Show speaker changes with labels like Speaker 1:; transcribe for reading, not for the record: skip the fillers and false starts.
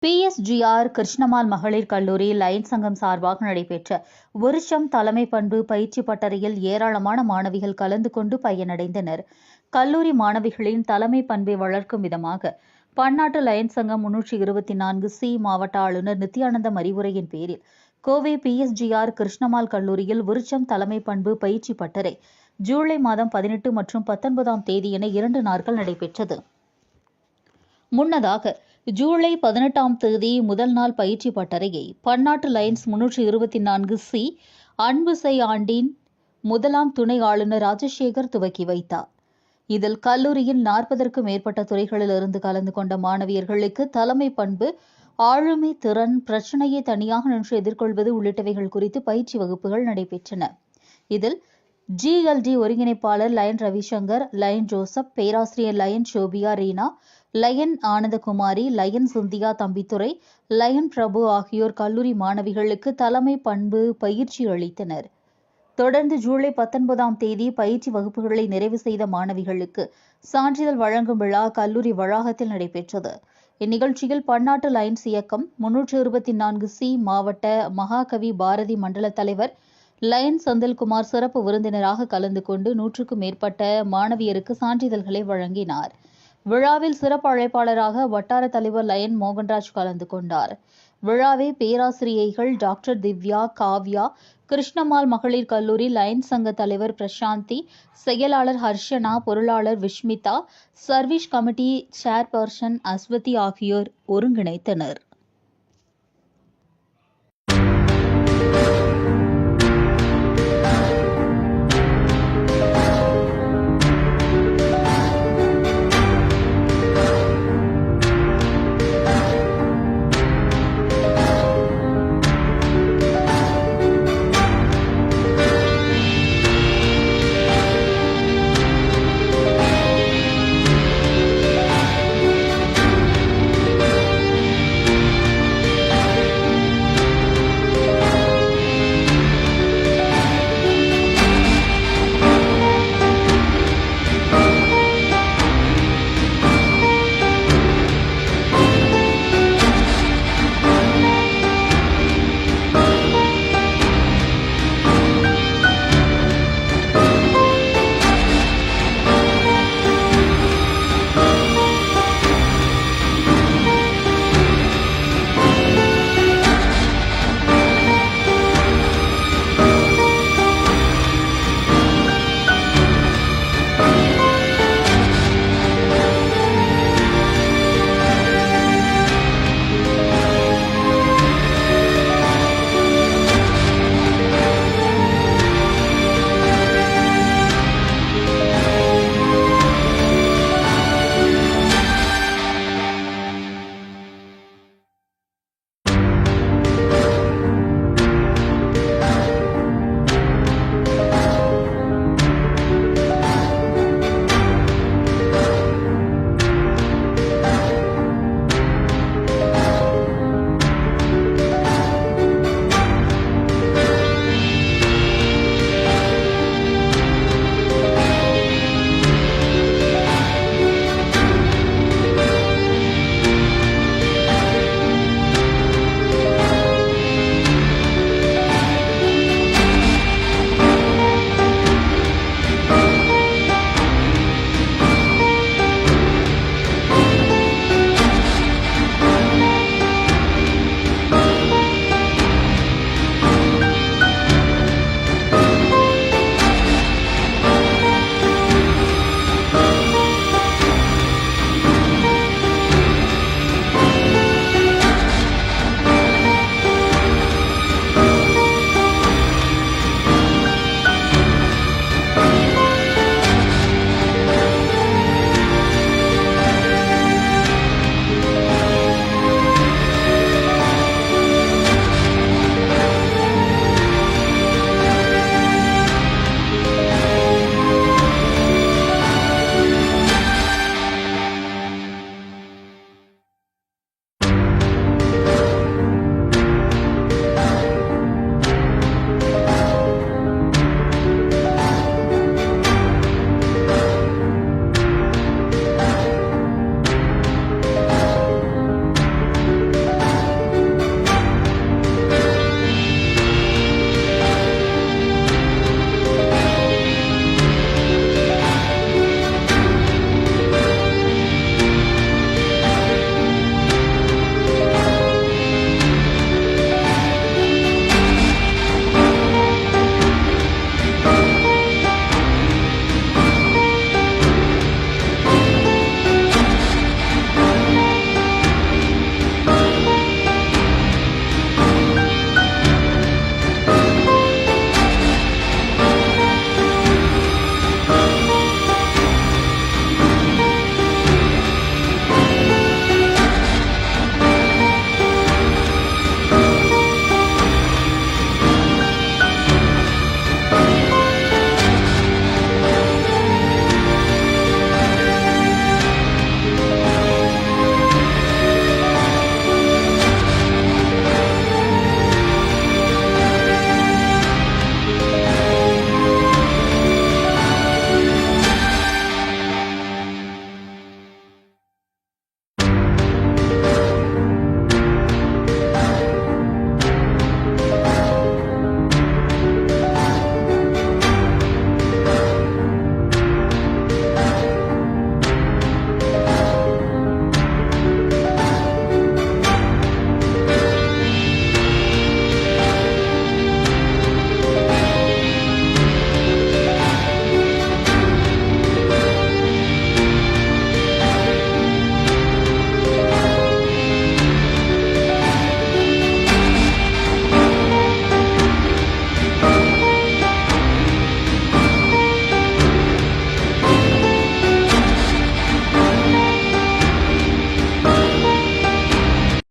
Speaker 1: PSGR Krishnammal மகளிர் கல்லூரி Lions சங்கம் சார்பாக நடைபெற்ற வருஷம் தலைமை பண்பு பயிற்சி பட்டறையில் ஏராளமான மாணவிகள் கலந்து கொண்டு பயனடைந்தனர். கல்லூரி மாணவிகளின் தலைமை பண்பை வளர்க்கும் விதமாக பன்னாட்டு லயன்ஸ் சங்கம் 324C மாவட்ட ஆளுநர் நித்யானந்தம் அறிவுரையின் பேரில் கோவை PSGR கிருஷ்ணம்மாள் கல்லூரியில் விருட்சம் தலைமை பண்பு பயிற்சி பட்டறை ஜூலை மாதம் 18 மற்றும் 19ஆம் தேதி என 2 நாட்கள் நடைபெற்றது. முன்னதாக ஜூலை 18ஆம் தேதி முதல் நாள் பயிற்சி பட்டறையை பன்னாட்டு லயன்ஸ் 324C அன்புசை ஆண்டின் முதலாம் துணை ஆளுநர் ராஜசேகர் துவக்கி வைத்தார். இதில் கல்லூரியின் 40க்கும் மேற்பட்ட துறைகளிலிருந்து கலந்து கொண்ட மாணவியர்களுக்கு தலைமை பண்பு, ஆளுமை திறன், பிரச்சினையை தனியாக நின்று எதிர்கொள்வது உள்ளிட்டவைகள் குறித்து பயிற்சி வகுப்புகள் நடைபெற்றன. இதில் GLD ஒருங்கிணைப்பாளர் லயன் ரவிசங்கர், லயன் ஜோசப், பேராசிரியர் Lion Shobiya Reena, Lion Anandakumari, Lion Cynthia Thambidurai, Lion Prabhu ஆகியோர் கல்லூரி மாணவிகளுக்கு தலைமை பண்பு பயிற்சி அளித்தனர். தொடர்ந்து ஜூலை 19ஆம் தேதி பயிற்சி வகுப்புகளை நிறைவு செய்த மாணவிகளுக்கு சான்றிதழ் வழங்கும் விழா கல்லூரி வளாகத்தில் நடைபெற்றது. இந்நிகழ்ச்சியில் பன்னாட்டு லயன்ஸ் இயக்கம் 324C மாவட்ட மகாகவி பாரதி மண்டல தலைவர் லயன் செந்தில்குமார் சிறப்பு விருந்தினராக கலந்து கொண்டு 100க்கும் மேற்பட்ட மாணவியருக்கு சான்றிதழ்களை வழங்கினார். விழாவில் சிறப்பு அழைப்பாளராக வட்டார தலைவர் லயன் மோகன்ராஜ் கலந்து கொண்டார். விழாவை பேராசிரியைகள் டாக்டர் திவ்யா, காவ்யா, கிருஷ்ணம்மாள் மகளிர் கல்லூரி லயன்ஸ் சங்க தலைவர் பிரசாந்தி, செயலாளர் ஹர்ஷனா, பொருளாளர் Vishmitha, service committee chairperson Aswathi ஆகியோர் ஒருங்கிணைத்தனர்.